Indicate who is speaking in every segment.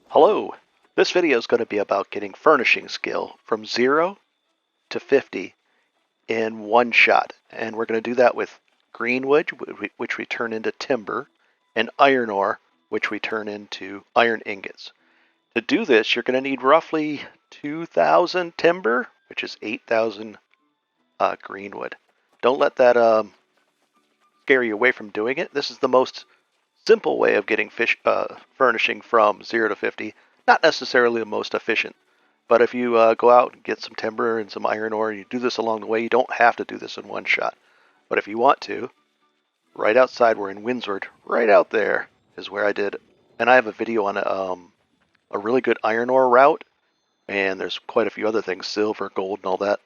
Speaker 1: Hello! This video is going to be about getting furnishing skill from 0 to 50 in one shot. And we're going to do that with greenwood, which we turn into timber, and iron ore, which we turn into iron ingots. To do this, you're going to need roughly 2,000 timber, which is 8,000 greenwood. Don't let that scare you away from doing it. This is the most simple way of getting furnishing from 0 to 50. Not necessarily the most efficient, but if you go out and get some timber and some iron ore and you do this along the way, you don't have to do this in one shot. But if you want to, right outside, we're in Windsor, right out there is where I did, and I have a video on a really good iron ore route, and there's quite a few other things, silver, gold, and all that,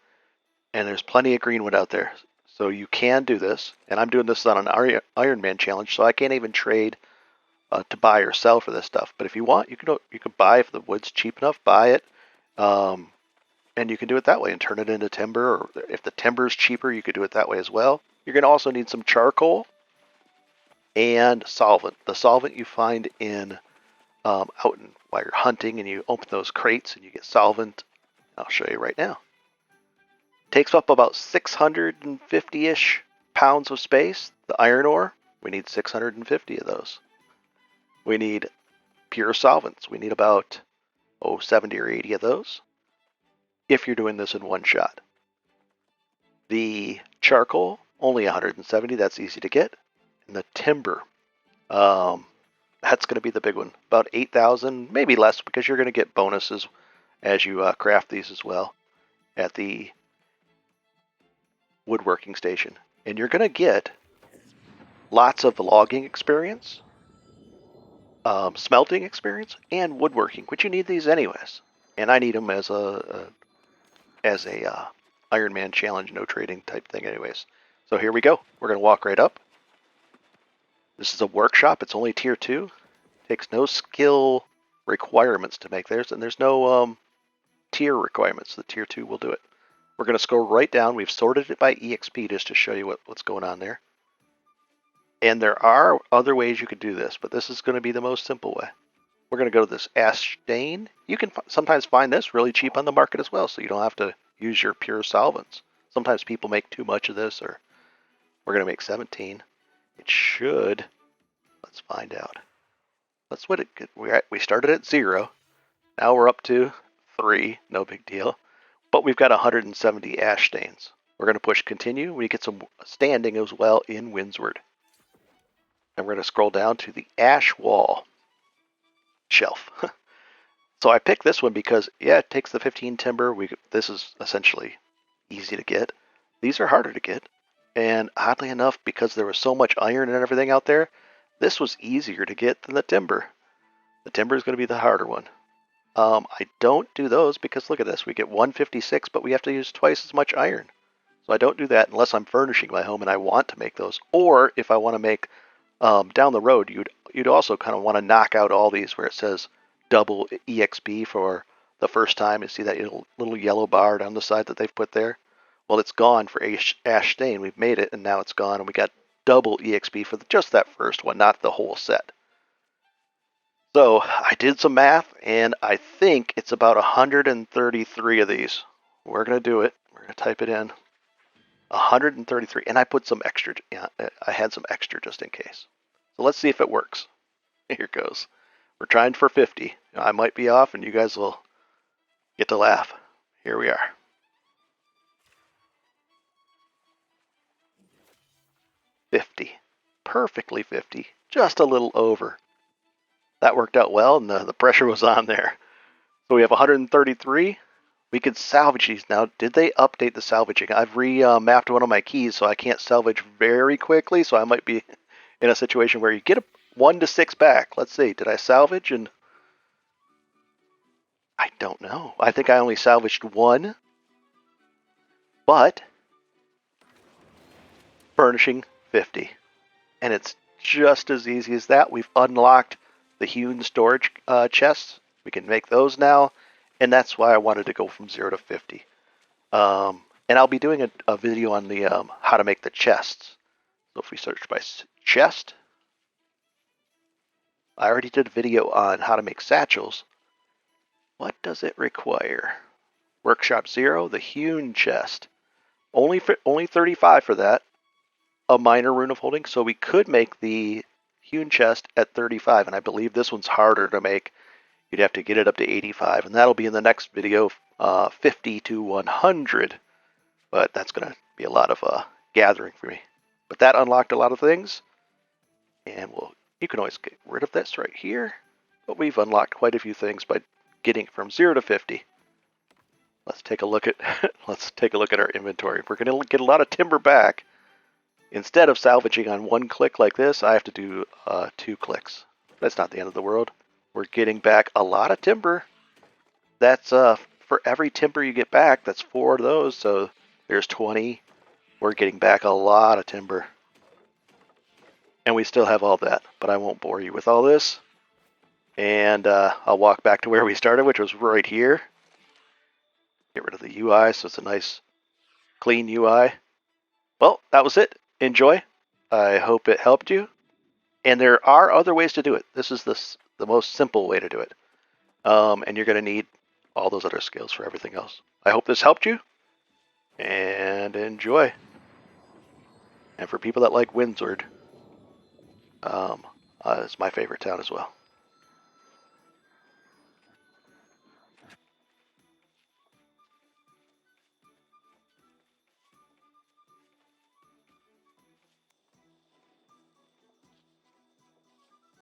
Speaker 1: and there's plenty of greenwood out there. So you can do this, and I'm doing this on an Iron Man challenge, so I can't even trade to buy or sell for this stuff. But if you want, you can buy if the wood's cheap enough, buy it, and you can do it that way and turn it into timber. Or if the timber is cheaper, you could do it that way as well. You're going to also need some charcoal and solvent. The solvent you find in out in, while you're hunting, and you open those crates and you get solvent. I'll show you right now. Takes up about 650-ish pounds of space. The iron ore, we need 650 of those. We need pure solvents. We need about 70 or 80 of those if you're doing this in one shot. The charcoal, only 170. That's easy to get. And the timber, that's going to be the big one. About 8,000, maybe less, because you're going to get bonuses as you craft these as well at the woodworking station. And you're going to get lots of logging experience, smelting experience, and woodworking, which you need these anyways. And I need them as a Iron Man challenge, no trading type thing anyways. So here we go. We're going to walk right up. This is a workshop. It's only tier 2. Takes no skill requirements to make theirs, and there's no tier requirements. The tier 2 will do it. We're going to scroll right down. We've sorted it by EXP just to show you what's going on there. And there are other ways you could do this, but this is going to be the most simple way. We're going to go to this ash stain. You can sometimes find this really cheap on the market as well, so you don't have to use your pure solvents. Sometimes people make too much of this, or we're going to make 17. It should. Let's find out. That's what it. We started at 0. Now we're up to 3. No big deal. But we've got 170 ash stains. We're going to push continue. We get some standing as well in Windsor. And we're going to scroll down to the ash wall shelf. So I picked this one because, yeah, it takes the 15 timber. This is essentially easy to get. These are harder to get. And oddly enough, because there was so much iron and everything out there, this was easier to get than the timber. The timber is going to be the harder one. I don't do those because look at this. We get 156, but we have to use twice as much iron. So I don't do that unless I'm furnishing my home and I want to make those. Or if I want to make down the road, you'd also kind of want to knock out all these where it says double EXP for the first time. You see that little yellow bar down the side that they've put there? Well, it's gone for ash stain. We've made it, and now it's gone, and we got double EXP for just that first one, not the whole set. So I did some math, and I think it's about 133 of these. We're going to do it. We're going to type it in. 133, and I put some extra. I had some extra just in case. So let's see if it works. Here goes. We're trying for 50. I might be off, and you guys will get to laugh. Here we are. 50. Perfectly 50. Just a little over. That worked out well, and the pressure was on there. So we have 133. We could salvage these now. Did they update the salvaging? I've remapped one of my keys, so I can't salvage very quickly, so I might be in a situation where you get a 1 to 6 back. Let's see. Did I salvage? And I don't know. I think I only salvaged 1. But furnishing 50. And it's just as easy as that. We've unlocked the hewn storage chests. We can make those now. And that's why I wanted to go from 0 to 50. And I'll be doing a video on the how to make the chests. So if we search by chest, I already did a video on how to make satchels. What does it require? Workshop 0, the hewn chest. Only 35 for that. A minor rune of holding, so we could make the hewn chest at 35, and I believe this one's harder to make. You'd have to get it up to 85, and that'll be in the next video, 50 to 100. But that's going to be a lot of gathering for me. But that unlocked a lot of things, and you can always get rid of this right here. But we've unlocked quite a few things by getting from 0 to 50. Let's take a look at our inventory. We're going to get a lot of timber back. Instead of salvaging on one click like this, I have to do 2 clicks. That's not the end of the world. We're getting back a lot of timber. That's for every timber you get back, that's 4 of those, so there's 20. We're getting back a lot of timber. And we still have all that, but I won't bore you with all this. And I'll walk back to where we started, which was right here. Get rid of the UI, so it's a nice, clean UI. Well, that was it. Enjoy. I hope it helped you. And there are other ways to do it. This is the most simple way to do it. And you're going to need all those other skills for everything else. I hope this helped you. And enjoy. And for people that like Windsor, it's my favorite town as well.